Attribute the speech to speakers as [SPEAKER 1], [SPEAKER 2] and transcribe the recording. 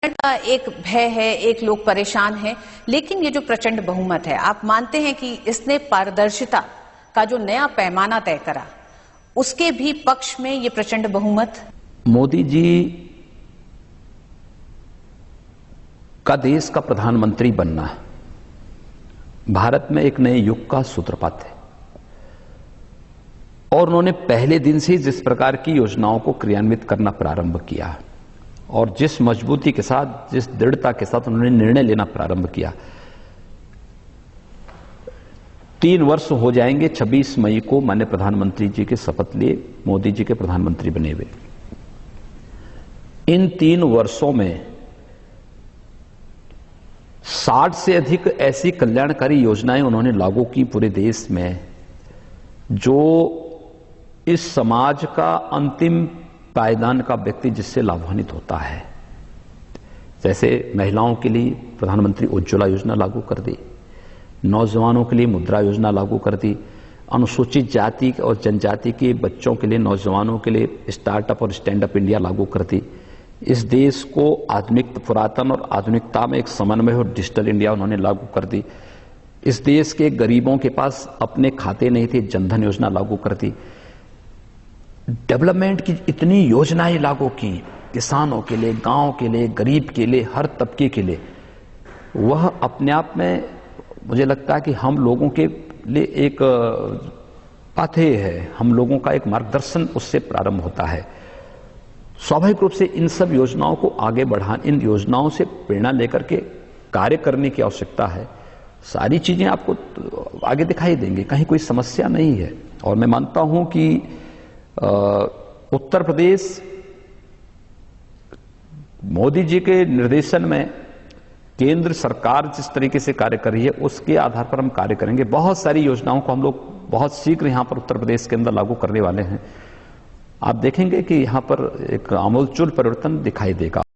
[SPEAKER 1] का एक भय है, एक लोग परेशान हैं, लेकिन ये जो प्रचंड बहुमत है, आप मानते हैं कि इसने पारदर्शिता का जो नया पैमाना तय करा, उसके भी पक्ष में ये प्रचंड बहुमत?
[SPEAKER 2] मोदी जी का देश का प्रधानमंत्री बनना भारत में एक नए युग का सूत्रपात है और उन्होंने पहले दिन से जिस प्रकार की योजनाओं को क्रियान्वित करना प्रारंभ किया और जिस मजबूती के साथ, जिस दृढ़ता के साथ उन्होंने निर्णय लेना प्रारंभ किया। 3 वर्ष हो जाएंगे 26 मई को माननीय प्रधानमंत्री जी के शपथ लिए मोदी जी के प्रधानमंत्री बने हुए। इन 3 वर्षों में 60 से अधिक ऐसी कल्याणकारी योजनाएं उन्होंने लागू की पूरे देश में, जो इस समाज का अंतिम पायदान का व्यक्ति जिससे लाभान्वित होता है। जैसे महिलाओं के लिए प्रधानमंत्री उज्ज्वला योजना लागू कर दी, नौजवानों के लिए मुद्रा योजना लागू कर दी, अनुसूचित जाति और जनजाति के बच्चों के लिए, नौजवानों के लिए स्टार्टअप और स्टैंड अप इंडिया लागू कर दी। इस देश को आधुनिक, पुरातन और आधुनिकता में एक समन्वय और डिजिटल इंडिया उन्होंने लागू कर दी। इस देश के गरीबों के पास अपने खाते नहीं थे, जनधन योजना लागू कर दी। डेवलपमेंट की इतनी योजनाएं लागू की, किसानों के लिए, गांव के लिए, गरीब के लिए, हर तबके के लिए। वह अपने आप में मुझे लगता है कि हम लोगों के लिए एक पाथेय है, हम लोगों का एक मार्गदर्शन उससे प्रारंभ होता है। स्वाभाविक रूप से इन सब योजनाओं को आगे बढ़ाने, इन योजनाओं से प्रेरणा लेकर के कार्य करने की आवश्यकता है। सारी चीजें आपको आगे दिखाई देंगी, कहीं कोई समस्या नहीं है। और मैं मानता हूं कि उत्तर प्रदेश मोदी जी के निर्देशन में केंद्र सरकार जिस तरीके से कार्य कर रही है, उसके आधार पर हम कार्य करेंगे। बहुत सारी योजनाओं को हम लोग बहुत शीघ्र यहां पर उत्तर प्रदेश के अंदर लागू करने वाले हैं। आप देखेंगे कि यहां पर एक आमूलचूल परिवर्तन दिखाई देगा।